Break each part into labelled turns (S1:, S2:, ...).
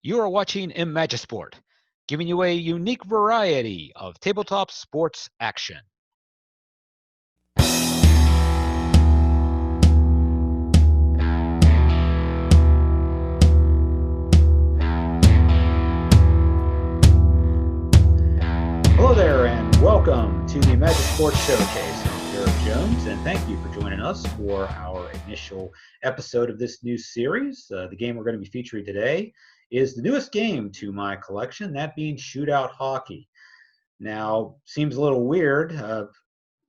S1: You are watching Imagisport, giving you a unique variety of tabletop sports action. Hello there, and welcome to the Imagisport Showcase. I'm Jared Jones, and thank you for joining us for our initial episode of this new series. The game we're going to be featuring today is the newest game to my collection, that being Shootout Hockey. Now, seems a little weird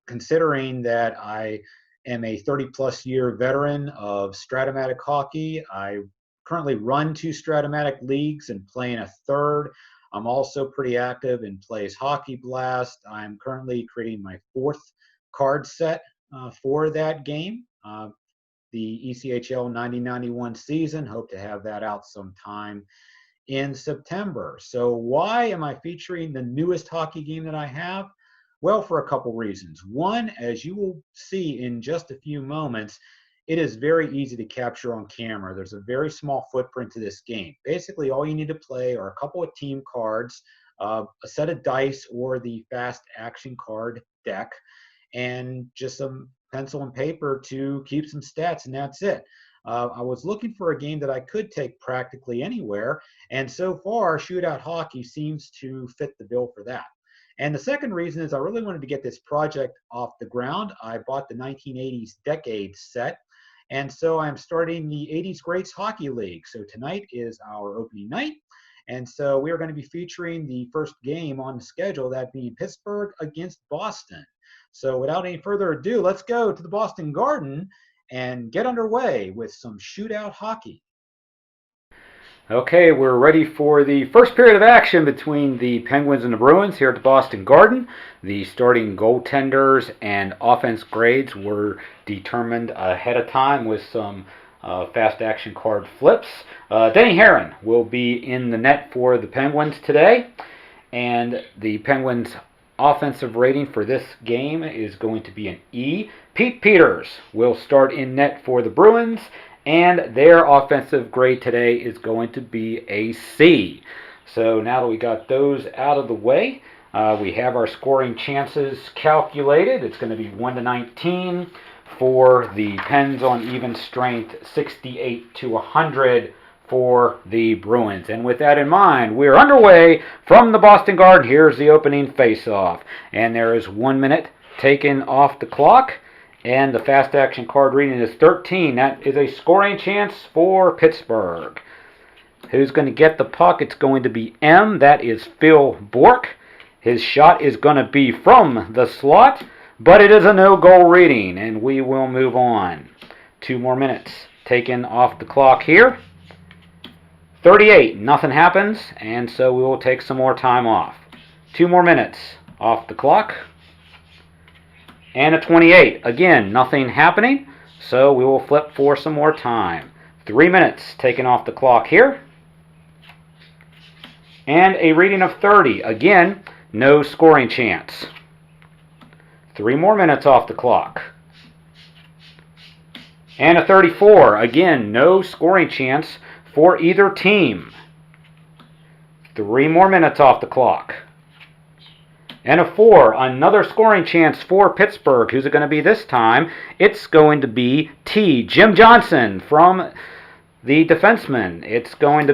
S1: considering that I am a 30-plus year veteran of Stratomatic hockey. I currently run 2 Stratomatic leagues and play in a third. I'm also pretty active in Plays Hockey Blast. I'm currently creating my 4th card set for that game. The ECHL 90-91 season. Hope to have that out sometime in September. So why am I featuring the newest hockey game that I have? Well, for a couple reasons. One, as you will see in just a few moments, it is very easy to capture on camera. There's a very small footprint to this game. Basically, all you need to play are a couple of team cards, a set of dice or the fast action card deck, and just some pencil and paper to keep some stats, and that's it. I was looking for a game that I could take practically anywhere, and so far, Shootout Hockey seems to fit the bill for that. And the second reason is I really wanted to get this project off the ground. I bought the 1980s Decade set, and so I'm starting the 80s Greats Hockey League. So tonight is our opening night, and so we are going to be featuring the first game on the schedule, that being Pittsburgh against Boston. So without any further ado, let's go to the Boston Garden and get underway with some Shootout Hockey. Okay, we're ready for the first period of action between the Penguins and the Bruins here at the Boston Garden. The starting goaltenders and offense grades were determined ahead of time with some fast action card flips. Denny Herron will be in the net for the Penguins today, and the Penguins' offensive rating for this game is going to be an E. Pete Peters will start in net for the Bruins, and their offensive grade today is going to be a C. So now that we got those out of the way, we have our scoring chances calculated. It's going to be 1-19 for the Pens on even strength, 68-100 for the Bruins. And with that in mind, we're underway from the Boston Garden. Here's the opening face-off. And there is 1 minute taken off the clock. And the fast action card reading is 13. That is a scoring chance for Pittsburgh. Who's going to get the puck? It's going to be M. That is Phil Bourque. His shot is going to be from the slot, but it is a no-goal reading, and we will move on. 2 more minutes taken off the clock here. 38, nothing happens, and so we will take some more time off. 2 more minutes off the clock. And a 28, again, nothing happening, so we will flip for some more time. 3 minutes taken off the clock here. And a reading of 30, again, no scoring chance. 3 more minutes off the clock. And a 34, again, no scoring chance for either team. 3 more minutes off the clock. And a 4, another scoring chance for Pittsburgh. Who's it going to be this time? It's going to be T, Jim Johnson from the defenseman. He's going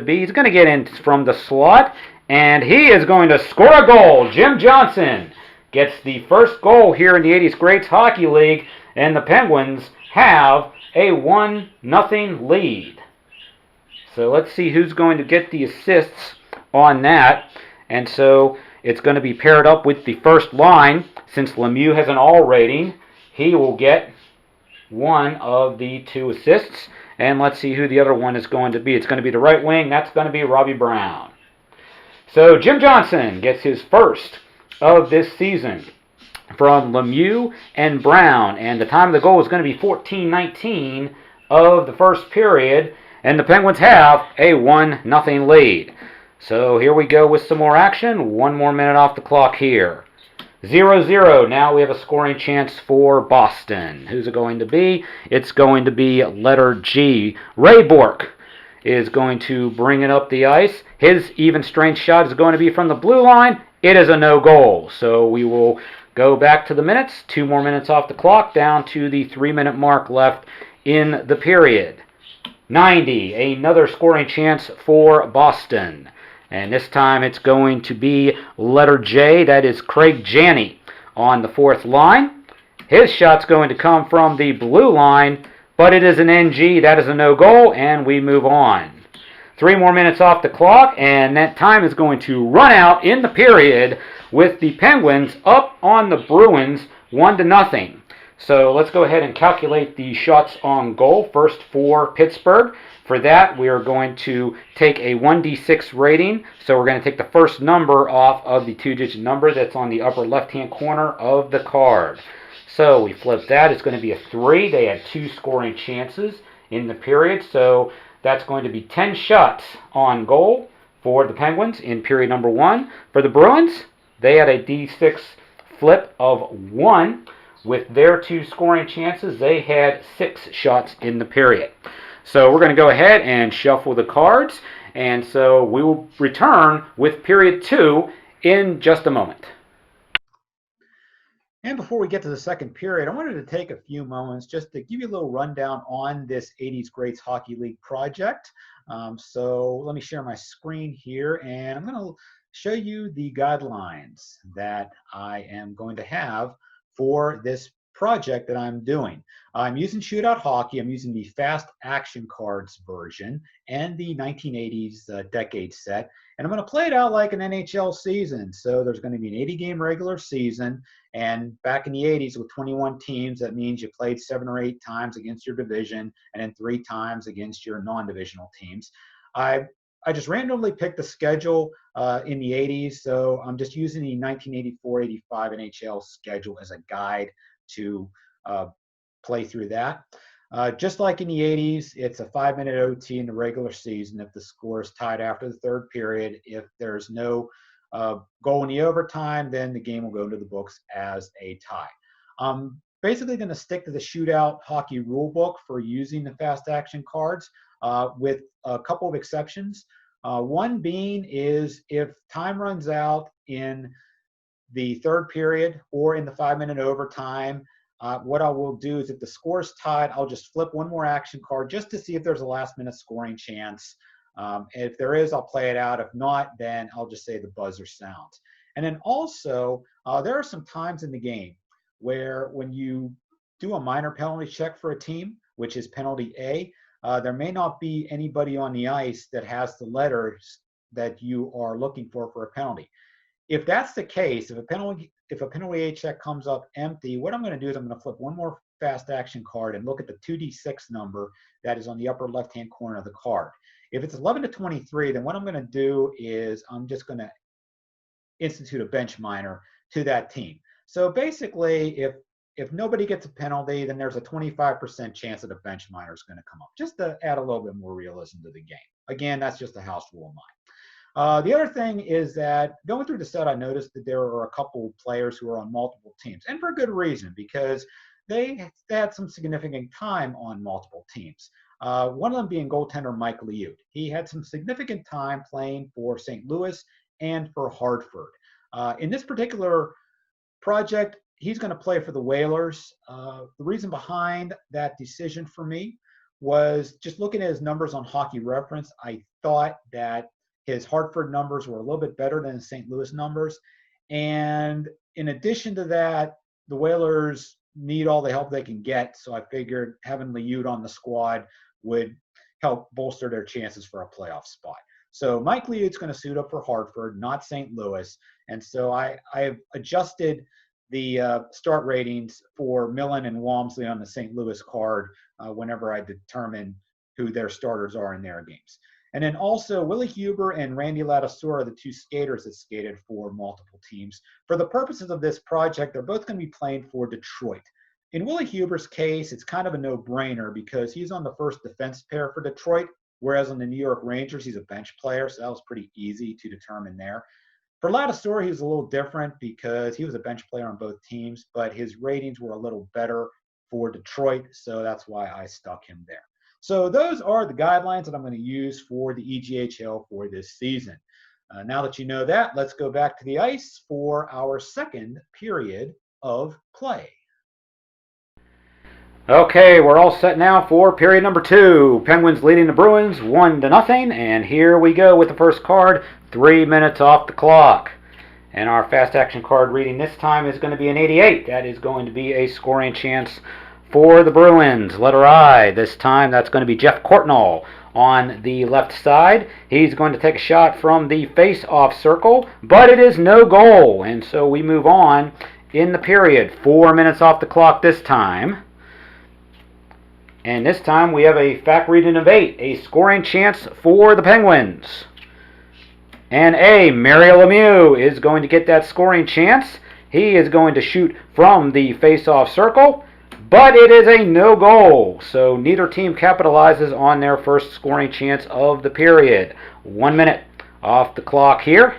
S1: to get in from the slot, and he is going to score a goal. Jim Johnson gets the first goal here in the 80s Greats Hockey League, and the Penguins have a 1-0 lead. So let's see who's going to get the assists on that. And so it's going to be paired up with the first line. Since Lemieux has an all rating, he will get one of the 2 assists. And let's see who the other one is going to be. It's going to be the right wing. That's going to be Robbie Brown. So Jim Johnson gets his first of this season from Lemieux and Brown. And the time of the goal is going to be 14-19 of the first period. And the Penguins have a 1-0 lead. So here we go with some more action. 1 more minute off the clock here. 0-0. Now we have a scoring chance for Boston. Who's it going to be? It's going to be letter G. Ray Bourque
S2: is going to bring it up the ice. His even strength shot is going to be from the blue line. It is a no goal. So we will go back to the minutes. 2 more minutes off the clock, down to the 3-minute mark left in the period. 90, another scoring chance for Boston. And this time it's going to be letter J, that is Craig Janney on the 4th line. His shot's going to come from the blue line, but it is an NG, that is a no goal, and we move on. 3 more minutes off the clock, and that time is going to run out in the period with the Penguins up on the Bruins 1-0. So let's go ahead and calculate the shots on goal. First for Pittsburgh. For that, we are going to take a 1d6 rating. So we're going to take the first number off of the 2-digit number that's on the upper left-hand corner of the card. So we flip that. It's going to be a 3. They had 2 scoring chances in the period. So that's going to be 10 shots on goal for the Penguins in period number 1. For the Bruins, they had a d6 flip of 1. With their 2 scoring chances, they had 6 shots in the period. So we're going to go ahead and shuffle the cards. And so we will return with period 2 in just a moment.
S1: And before we get to the second period, I wanted to take a few moments just to give you a little rundown on this 80s Greats Hockey League project. So let me share my screen here, and I'm going to show you the guidelines that I am going to have for this project that I'm doing. I'm using Shootout Hockey. I'm using the Fast Action Cards version and the 1980s decade set. And I'm going to play it out like an NHL season. So there's going to be an 80-game regular season. And back in the 80s with 21 teams, that means you played 7 or 8 times against your division and then 3 times against your non-divisional teams. I just randomly picked the schedule in the 80s, so I'm just using the 1984-85 NHL schedule as a guide to play through that. Just like in the 80s, it's a 5-minute OT in the regular season if the score is tied after the 3rd period. If there's no goal in the overtime, then the game will go into the books as a tie. I'm basically going to stick to the Shootout Hockey rule book for using the fast action cards with a couple of exceptions. One being is if time runs out in the 3rd period or in the 5-minute overtime, what I will do is if the score is tied, I'll just flip one more action card just to see if there's a last-minute scoring chance. If there is, I'll play it out. If not, then I'll just say the buzzer sounds. And then also, there are some times in the game where when you do a minor penalty check for a team, which is penalty A, there may not be anybody on the ice that has the letters that you are looking for a penalty. If that's the case, if a penalty A check comes up empty, what I'm going to do is I'm going to flip one more fast action card and look at the 2d6 number that is on the upper left-hand corner of the card. If it's 11 to 23, then what I'm going to do is I'm just going to institute a bench minor to that team. So basically, if nobody gets a penalty, then there's a 25% chance that a bench minor is going to come up, just to add a little bit more realism to the game. Again, that's just a house rule of mine. The other thing is that going through the set, I noticed that there are a couple players who are on multiple teams, and for good reason, because they had some significant time on multiple teams. One of them being goaltender Mike Liut. He had some significant time playing for St. Louis and for Hartford. In this particular project, he's going to play for the Whalers. The reason behind that decision for me was just looking at his numbers on Hockey Reference. I thought that his Hartford numbers were a little bit better than his St. Louis numbers. And in addition to that, the Whalers need all the help they can get. So I figured having Liut on the squad would help bolster their chances for a playoff spot. So Mike Liut's going to suit up for Hartford, not St. Louis. And so I've adjusted the start ratings for Millen and Walmsley on the St. Louis card whenever I determine who their starters are in their games. And then also Willie Huber and Randy Ladouceur are the 2 skaters that skated for multiple teams. For the purposes of this project, they're both going to be playing for Detroit. In Willie Huber's case, it's kind of a no-brainer because he's on the first defense pair for Detroit, whereas on the New York Rangers, he's a bench player, so that was pretty easy to determine there. For Ladouceur, he was a little different because he was a bench player on both teams, but his ratings were a little better for Detroit, so that's why I stuck him there. So those are the guidelines that I'm going to use for the EGHL for this season. Now that you know that, let's go back to the ice for our second period of play.
S2: Okay, we're all set now for period number 2. Penguins leading the Bruins 1-0, and here we go with the first card, 3 minutes off the clock. And our fast action card reading this time is going to be an 88. That is going to be a scoring chance for the Bruins. Letter I, this time that's going to be Jeff Courtnall on the left side. He's going to take a shot from the face-off circle, but it is no goal. And so we move on in the period. 4 minutes off the clock this time. And this time we have a fact reading of 8, a scoring chance for the Penguins. And Mario Lemieux is going to get that scoring chance. He is going to shoot from the face-off circle, but it is a no goal. So neither team capitalizes on their first scoring chance of the period. 1 minute off the clock here.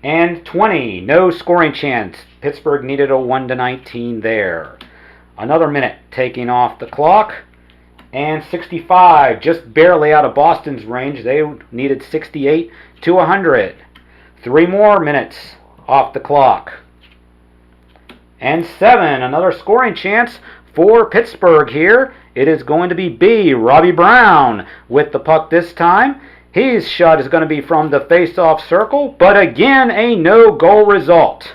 S2: And 20, no scoring chance. Pittsburgh needed a 1-19 there. Another minute taking off the clock. And 65, just barely out of Boston's range. They needed 68 to 100. 3 more minutes off the clock. And 7, another scoring chance for Pittsburgh here. It is going to be Robbie Brown with the puck this time. His shot is going to be from the face-off circle, but again, a no-goal result.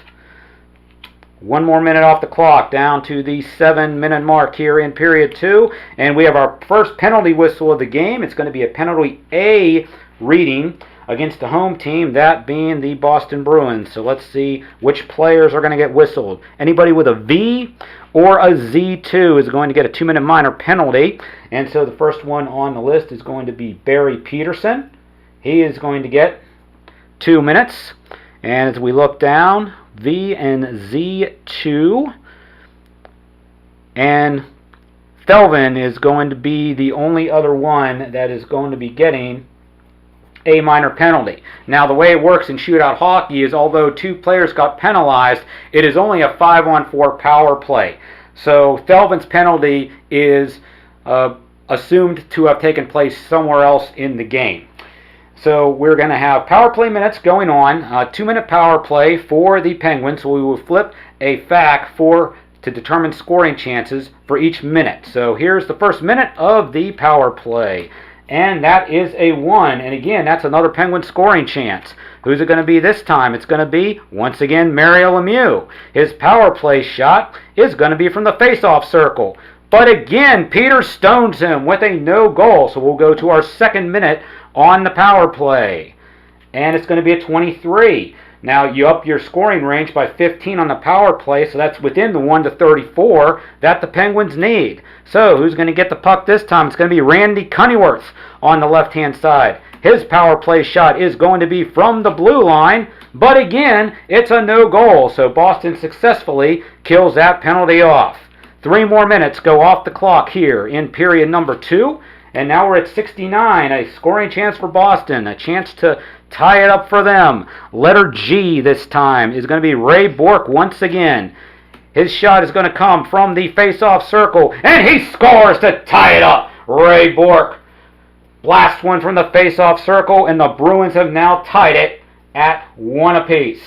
S2: 1 more minute off the clock, down to the 7-minute mark here in period 2. And we have our first penalty whistle of the game. It's going to be a penalty A reading against the home team, that being the Boston Bruins. So let's see which players are going to get whistled. Anybody with a V or a Z2 is going to get a 2-minute minor penalty. And so the first one on the list is going to be Barry Peterson. He is going to get 2 minutes. And as we look down, V and Z2. And Thelvin is going to be the only other one that is going to be getting a minor penalty. Now, the way it works in shootout hockey is although 2 players got penalized, it is only a 5-on-4 power play. So Thelvin's penalty is assumed to have taken place somewhere else in the game. So we're going to have power play minutes going on, 2-minute power play for the Penguins. So we will flip a fact to determine scoring chances for each minute. So here's the first minute of the power play. And that is a 1. And again, that's another Penguin scoring chance. Who's it going to be this time? It's going to be, once again, Mario Lemieux. His power play shot is going to be from the face-off circle. But again, Peter stones him with a no goal. So we'll go to our second minute on the power play. And it's going to be a 23. Now, you up your scoring range by 15 on the power play, so that's within the 1-34 that the Penguins need. So, who's going to get the puck this time? It's going to be Randy Cunnyworth on the left-hand side. His power play shot is going to be from the blue line, but again, it's a no goal. So, Boston successfully kills that penalty off. 3 more minutes go off the clock here in period number 2. And now we're at 69, a scoring chance for Boston, a chance to tie it up for them. Letter G this time is going to be Ray Bourque once again. His shot is going to come from the face-off circle, and he scores to tie it up. Ray Bourque blasts one from the face-off circle, and the Bruins have now tied it at 1 apiece.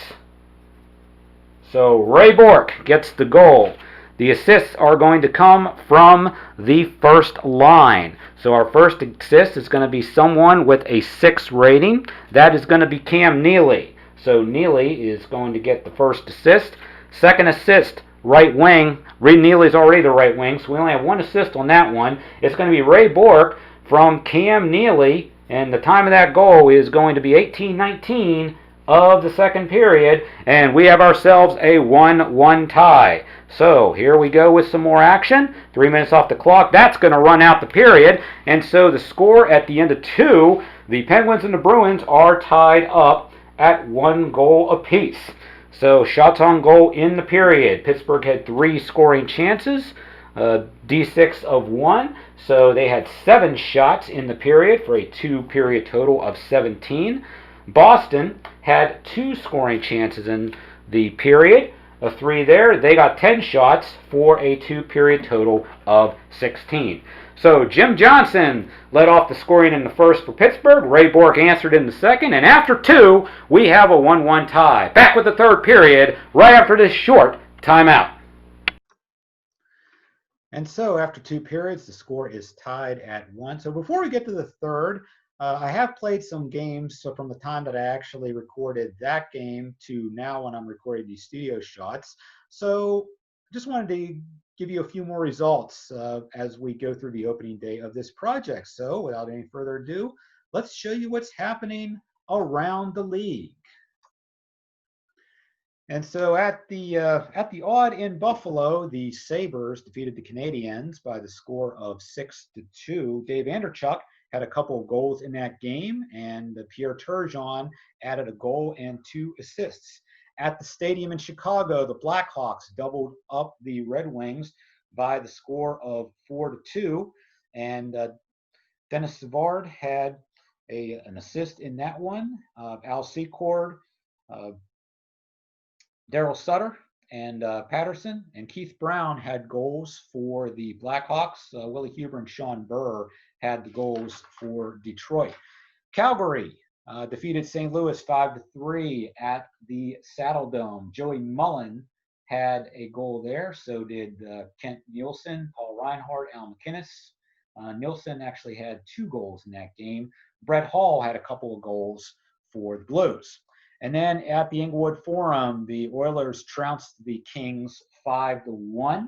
S2: So Ray Bourque gets the goal. The assists are going to come from the first line. So our first assist is going to be someone with a 6 rating. That is going to be Cam Neely. So Neely is going to get the first assist. Second assist, right wing. Neely's already the right wing, so we only have 1 assist on that one. It's going to be Ray Bourque from Cam Neely, and the time of that goal is going to be 18:19 of the second period, and we have ourselves a 1-1 tie. So here we go with some more action. 3 minutes off the clock. That's going to run out the period, and so the score at the end of 2, the Penguins and the Bruins are tied up at 1 goal apiece. So shots on goal in the period. Pittsburgh had 3 scoring chances, D6 of 1. So they had 7 shots in the period for a 2-period total of 17. Boston had 2 scoring chances in the period, a 3 there. They got 10 shots for a 2-period total of 16. So Jim Johnson led off the scoring in the first for Pittsburgh. Ray Bork answered in the second. And after 2, we have a 1-1 tie. Back with the third period right after this short timeout.
S1: And so after 2 periods, the score is tied at 1. So before we get to the third, I have played some games. So from the time that I actually recorded that game to now when I'm recording these studio shots. So just wanted to give you a few more results as we go through the opening day of this project. So without any further ado, let's show you what's happening around the league. And so at the odd in Buffalo, the Sabres defeated the Canadiens by the score of 6-2. Dave Anderchuk had a couple of goals in that game, and Pierre Turgeon added a goal and 2 assists. At the stadium in Chicago, the Blackhawks doubled up the Red Wings by the score of 4-2, and Dennis Savard had an assist in that one. Al Secord, Daryl Sutter, and Patterson, and Keith Brown had goals for the Blackhawks. Willie Huber and Sean Burr had the goals for Detroit. Calgary defeated St. Louis 5-3 at the Saddle Dome. Joey Mullen had a goal there. So did Kent Nielsen, Paul Reinhardt, Al McInnes. Nielsen actually had 2 goals in that game. Brett Hall had a couple of goals for the Blues. And then at the Inglewood Forum, the Oilers trounced the Kings 5-1.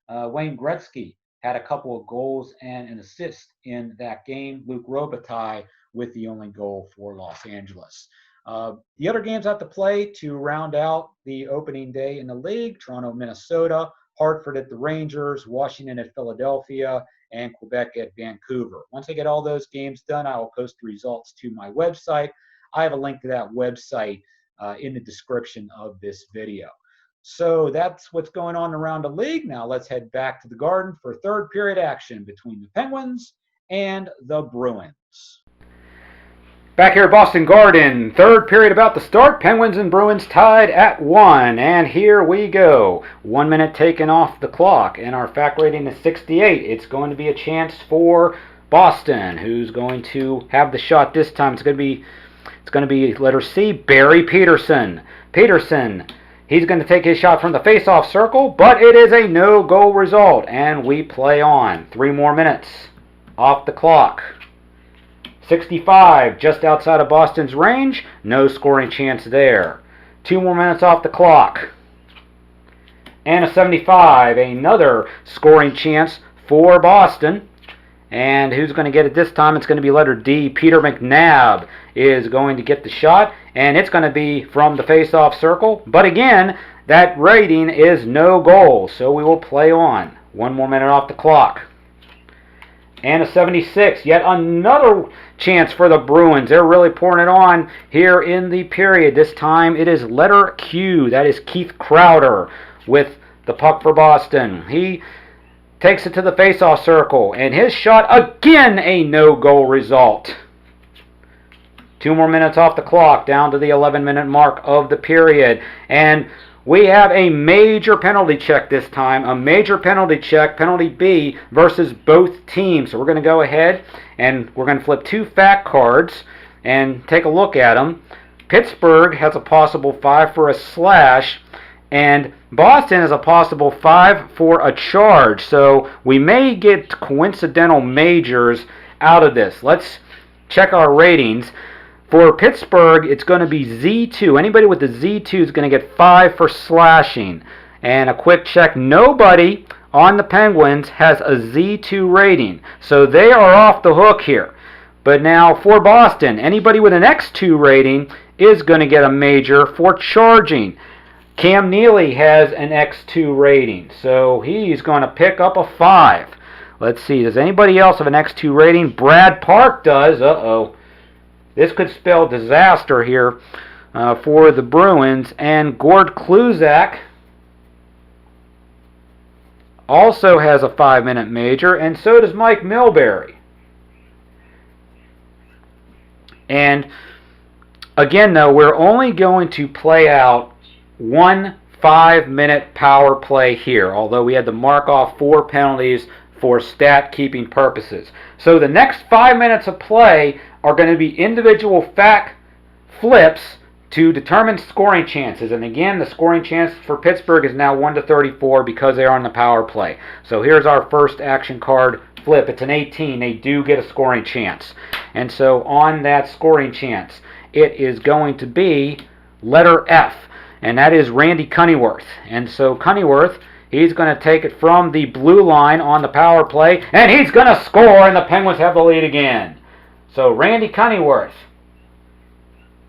S1: Wayne Gretzky had a couple of goals and an assist in that game. Luc Robitaille with the only goal for Los Angeles. The other games at the play to round out the opening day in the league: Toronto, Minnesota, Hartford at the Rangers, Washington at Philadelphia, and Quebec at Vancouver. Once I get all those games done, I will post the results to my website. I have a link to that website in the description of this video. So that's what's going on around the league. Now let's head back to the Garden for third period action between the Penguins and the Bruins.
S2: Back here at Boston Garden, third period about to start. Penguins and Bruins tied at 1. And here we go. 1 minute taken off the clock. And our fact rating is 68. It's going to be a chance for Boston, who's going to have the shot this time. It's going to be letter C, Barry Peterson. Peterson, he's going to take his shot from the face-off circle, but it is a no-goal result. And we play on. 3 more minutes off the clock. 65, just outside of Boston's range. No scoring chance there. 2 more minutes off the clock. And a 75, another scoring chance for Boston. And who's going to get it this time? It's going to be letter D. Peter McNabb is going to get the shot. And it's going to be from the face-off circle. But again, that rating is no goal. So we will play on. 1 more minute off the clock. And a 76, yet another chance for the Bruins. They're really pouring it on here in the period. This time it is letter Q. That is Keith Crowder with the puck for Boston. He takes it to the face-off circle, and his shot, again, a no-goal result. 2 more minutes off the clock, down to the 11-minute mark of the period. And we have a major penalty check this time, a major penalty check, penalty B, versus both teams. So we're going to go ahead and we're going to flip 2 fact cards and take a look at them. Pittsburgh has a possible 5 for a slash, and Boston has a possible 5 for a charge. So we may get coincidental majors out of this. Let's check our ratings. For Pittsburgh, it's going to be Z2. Anybody with the Z2 is going to get 5 for slashing. And a quick check, nobody on the Penguins has a Z2 rating. So they are off the hook here. But now for Boston, anybody with an X2 rating is going to get a major for charging. Cam Neely has an X2 rating, so he's going to pick up a 5. Let's see, does anybody else have an X2 rating? Brad Park does. Uh-oh. This could spell disaster here for the Bruins. And Gord Kluzak also has a 5-minute major, and so does Mike Milbury. And again, though, we're only going to play out 1 5-minute power play here, although we had to mark off 4 penalties for stat keeping purposes. So the next 5 minutes of play are going to be individual fact flips to determine scoring chances. And again, the scoring chance for Pittsburgh is now 1-34 because they are on the power play. So here's our first action card flip. It's an 18. They do get a scoring chance. And so on that scoring chance, it is going to be letter F, and that is Randy Cunneyworth. And so Cunneyworth, he's going to take it from the blue line on the power play, and he's going to score, and the Penguins have the lead again. So Randy Cunneyworth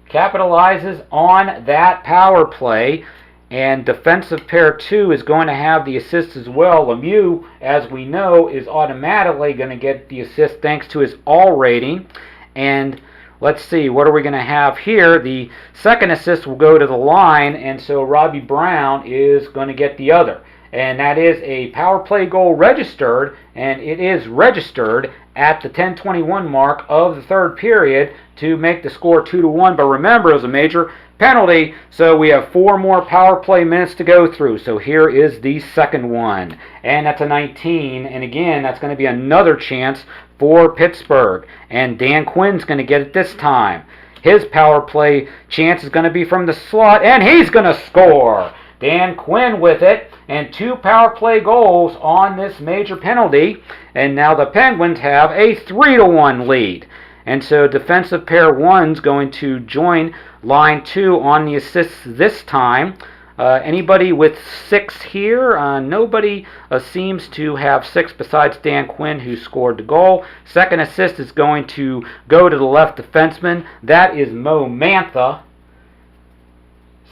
S2: capitalizes on that power play, and defensive pair 2 is going to have the assist as well. Lemieux, as we know, is automatically going to get the assist thanks to his all rating. And let's see, what are we going to have here? The second assist will go to the line, and so Robbie Brown is going to get the other. And that is a power play goal registered, and it is registered at the 10:21 mark of the third period to make the score 2-1. But remember, it was a major penalty, so we have 4 more power play minutes to go through. So here is the second one, and that's a 19. And again, that's going to be another chance for Pittsburgh, and Dan Quinn's going to get it this time. His power play chance is going to be from the slot, and he's going to score. Dan Quinn with it, and 2 power play goals on this major penalty, and now the Penguins have a 3-1 lead. And so defensive pair 1's going to join line 2 on the assists this time. Anybody with 6 here? Nobody seems to have 6 besides Dan Quinn, who scored the goal. Second assist is going to go to the left defenseman. That is Mo Mantha.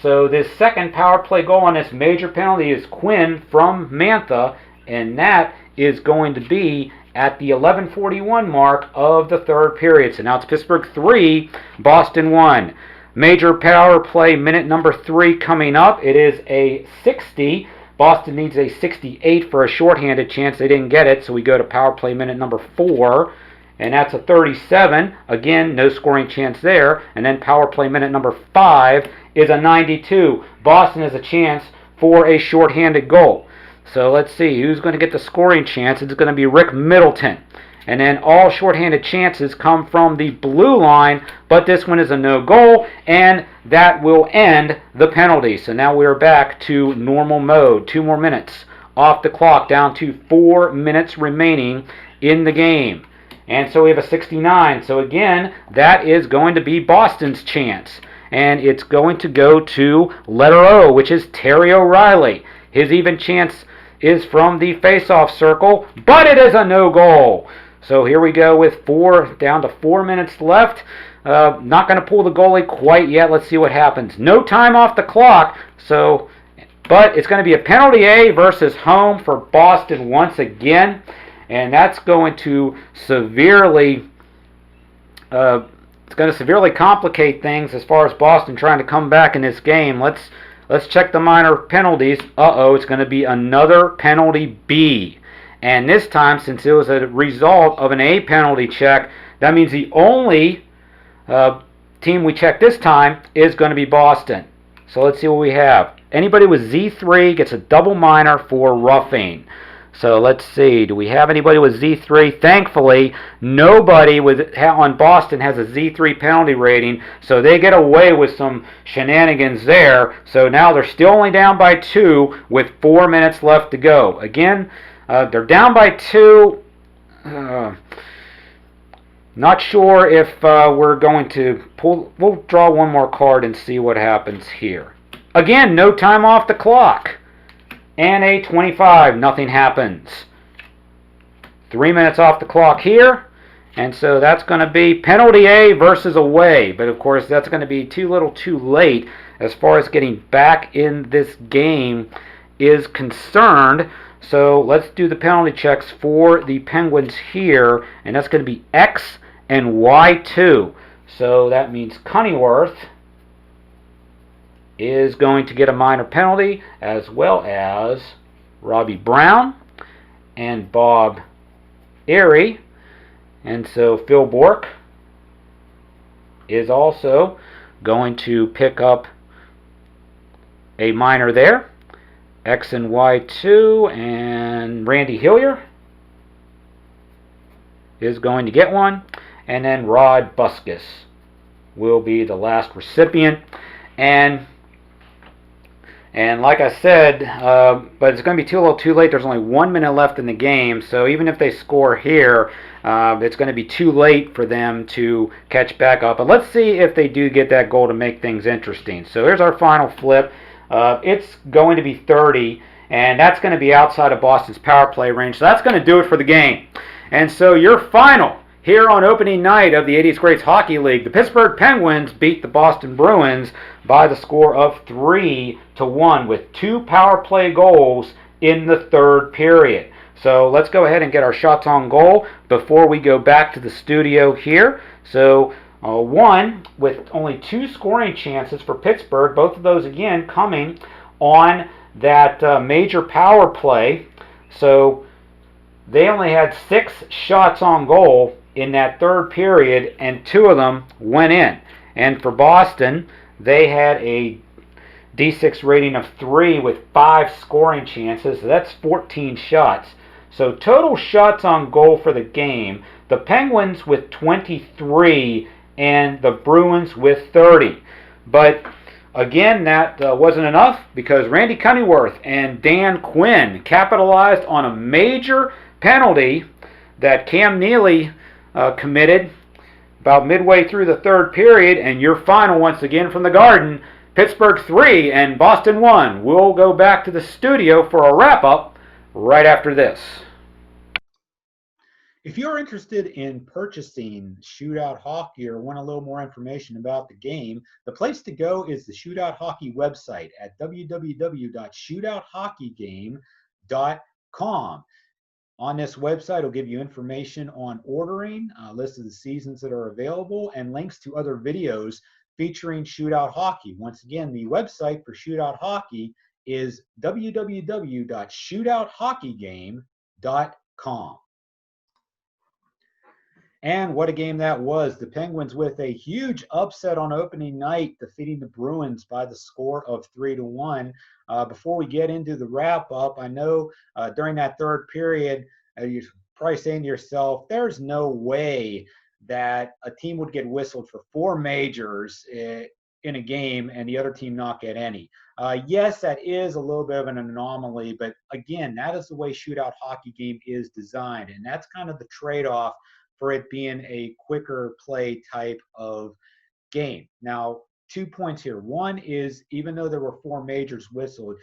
S2: So this second power play goal on this major penalty is Quinn from Mantha, and that is going to be at the 11:41 mark of the third period. So now it's Pittsburgh 3, Boston 1. Major power play minute number 3 coming up. It is a 60. Boston needs a 68 for a shorthanded chance. They didn't get it, so we go to power play minute number 4. And that's a 37. Again, no scoring chance there. And then power play minute number 5 is a 92. Boston has a chance for a shorthanded goal. So let's see who's going to get the scoring chance. It's going to be Rick Middleton. And then all shorthanded chances come from the blue line, but this one is a no goal, and that will end the penalty. So now we are back to normal mode. 2 more minutes off the clock, down to 4 minutes remaining in the game. And so we have a 69. So again, that is going to be Boston's chance. And it's going to go to letter O, which is Terry O'Reilly. His even chance is from the face-off circle, but it is a no goal. So here we go with down to 4 minutes left. Not going to pull the goalie quite yet. Let's see what happens. No time off the clock. But it's going to be a penalty A versus home for Boston once again. And that's going to severely complicate things as far as Boston trying to come back in this game. Let's check the minor penalties. It's going to be another penalty B. And this time, since it was a result of an A penalty check, that means the only team we check this time is going to be Boston. So let's see what we have. Anybody with Z3 gets a double minor for roughing. So let's see, do we have anybody with Z3? Thankfully, nobody on Boston has a Z3 penalty rating, so they get away with some shenanigans there. So now they're still only down by 2 with 4 minutes left to go. Again, they're down by 2. Not sure if we're going to pull. We'll draw one more card and see what happens here. Again, no time off the clock. And a 25, nothing happens. 3 minutes off the clock here. And so that's going to be penalty A versus away. But of course, that's going to be too little too late as far as getting back in this game is concerned. So let's do the penalty checks for the Penguins here. And that's going to be X and Y2. So that means Cunneyworth is going to get a minor penalty, as well as Robbie Brown and Bob Airy. And so Phil Bourque is also going to pick up a minor there. X and Y2, and Randy Hillier is going to get one, and then Rod Buskus will be the last recipient. And like I said, but it's going to be a little too late. There's only 1 minute left in the game, so even if they score here, it's going to be too late for them to catch back up. But let's see if they do get that goal to make things interesting. So here's our final flip. It's going to be 30, and that's going to be outside of Boston's power play range. So that's going to do it for the game. And so your final here on opening night of the 80s Greats Hockey League, the Pittsburgh Penguins beat the Boston Bruins by the score of 3-1 with 2 power play goals in the third period. So let's go ahead and get our shots on goal before we go back to the studio here. So one with only 2 scoring chances for Pittsburgh, both of those again coming on that major power play. So they only had 6 shots on goal in that third period, and 2 of them went in. And for Boston, they had a D6 rating of 3 with 5 scoring chances. So that's 14 shots. So total shots on goal for the game, the Penguins with 23 and the Bruins with 30. But again, that wasn't enough because Randy Cunneyworth and Dan Quinn capitalized on a major penalty that Cam Neely committed about midway through the third period. And your final, once again from the Garden, Pittsburgh 3 and Boston 1. We'll go back to the studio for a wrap-up right after this.
S1: If you're interested in purchasing Shootout Hockey or want a little more information about the game, the place to go is the Shootout Hockey website at www.shootouthockeygame.com. On this website, it'll give you information on ordering, a list of the seasons that are available, and links to other videos featuring Shootout Hockey. Once again, the website for Shootout Hockey is www.shootouthockey.com. And what a game that was. The Penguins with a huge upset on opening night, defeating the Bruins by the score of 3-1. Before we get into the wrap-up, I know during that third period, you're probably saying to yourself, there's no way that a team would get whistled for 4 majors in a game and the other team not get any. Yes, that is a little bit of an anomaly, but again, that is the way Shootout Hockey game is designed, and that's kind of the trade-off for it being a quicker play type of game. Now, 2 points here. One is, even though there were 4 majors whistled,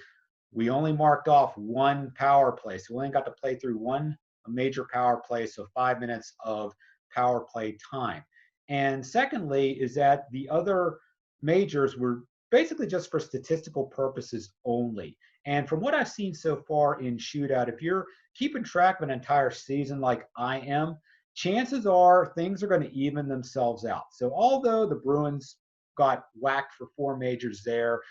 S1: we only marked off 1 power play. So we only got to play through 1 major power play, so 5 minutes of power play time. And secondly is that the other majors were basically just for statistical purposes only. And from what I've seen so far in Shootout, if you're keeping track of an entire season like I am, chances are things are going to even themselves out. So although the Bruins got whacked for 4 majors there,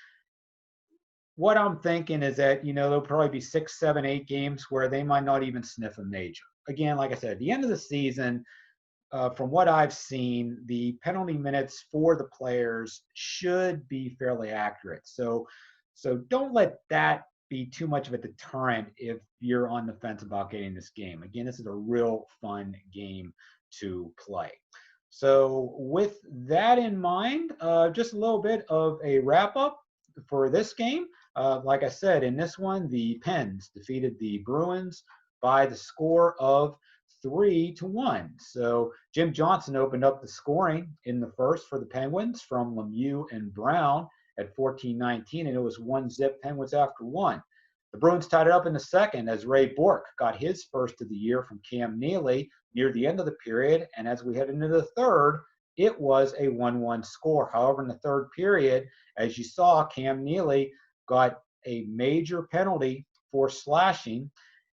S1: what I'm thinking is that, there'll probably be 6, 7, 8 games where they might not even sniff a major. Again, like I said, at the end of the season, from what I've seen, the penalty minutes for the players should be fairly accurate. So don't let that be too much of a deterrent if you're on the fence about getting this game. Again, this is a real fun game to play. So with that in mind, just a little bit of a wrap-up for this game. Like I said, in this one, the Pens defeated the Bruins by the score of 3-1. So Jim Johnson opened up the scoring in the first for the Penguins from Lemieux and Brown at 14-19, and it was 1-0 Penguins after 1. The Bruins tied it up in the second as Ray Bourque got his first of the year from Cam Neely near the end of the period, and as we head into the third, it was a 1-1 score. However, in the third period, as you saw, Cam Neely got a major penalty for slashing,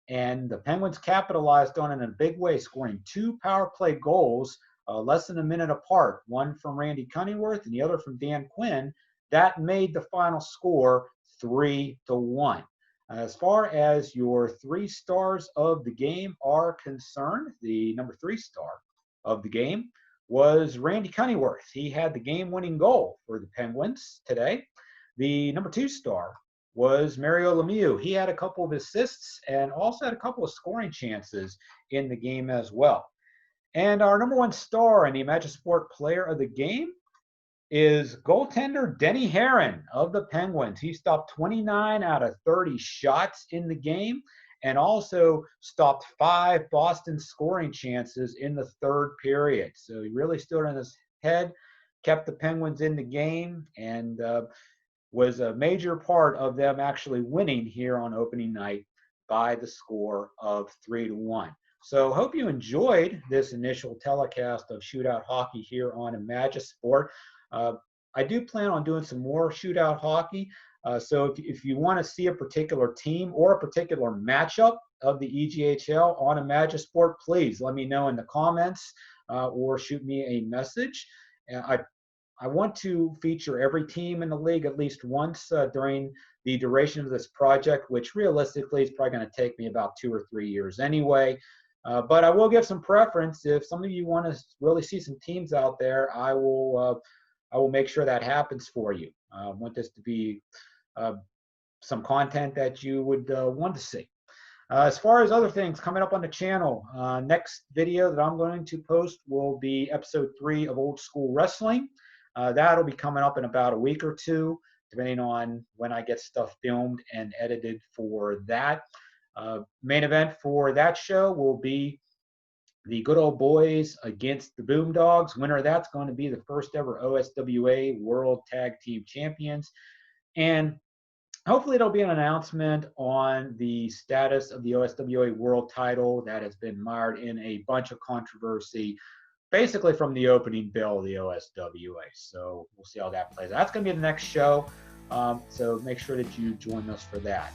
S1: and the Penguins capitalized on it in a big way, scoring 2 power play goals less than a minute apart, one from Randy Cunneyworth and the other from Dan Quinn. That made the final score 3-1. As far as your 3 stars of the game are concerned, the number 3 star of the game was Randy Cunneyworth. He had the game-winning goal for the Penguins today. The number 2 star was Mario Lemieux. He had a couple of assists and also had a couple of scoring chances in the game as well. And our number one star and the Imagine Sport player of the game is goaltender Denny Herron of the Penguins. He stopped 29 out of 30 shots in the game and also stopped 5 Boston scoring chances in the third period. So he really stood on his head, kept the Penguins in the game, and was a major part of them actually winning here on opening night by the score of 3-1. So hope you enjoyed this initial telecast of shootout hockey here on Imagisport. Uh, I do plan on doing some more shootout hockey. So if you want to see a particular team or a particular matchup of the EGHL on Imagisport, please let me know in the comments or shoot me a message. I want to feature every team in the league at least once during the duration of this project, which realistically is probably going to take me about 2 or 3 years anyway. But I will give some preference. If some of you want to really see some teams out there, I will make sure that happens for you. I want this to be some content that you would want to see. As far as other things coming up on the channel, next video that I'm going to post will be episode 3 of Old School Wrestling. That'll be coming up in about a week or two, depending on when I get stuff filmed and edited for that. Main event for that show will be the Good Old Boys against the Boomdogs. Winner of that's going to be the first ever OSWA World Tag Team Champions. And hopefully there'll be an announcement on the status of the OSWA World title that has been mired in a bunch of controversy, basically from the opening bell of the OSWA. So we'll see how that plays out. That's going to be the next show. So make sure that you join us for that.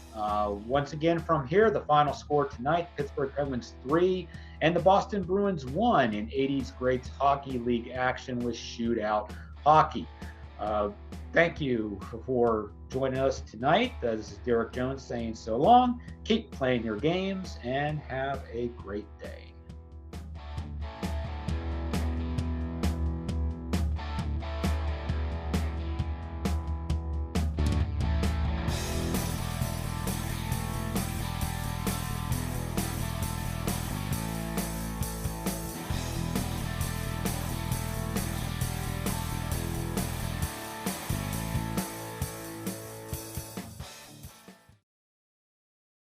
S1: Once again, from here, the final score tonight, Pittsburgh Penguins 3 and the Boston Bruins 1 in 80s Greats Hockey League action with shootout hockey. Thank you for joining us tonight. This is Derek Jones saying so long. Keep playing your games and have a great day.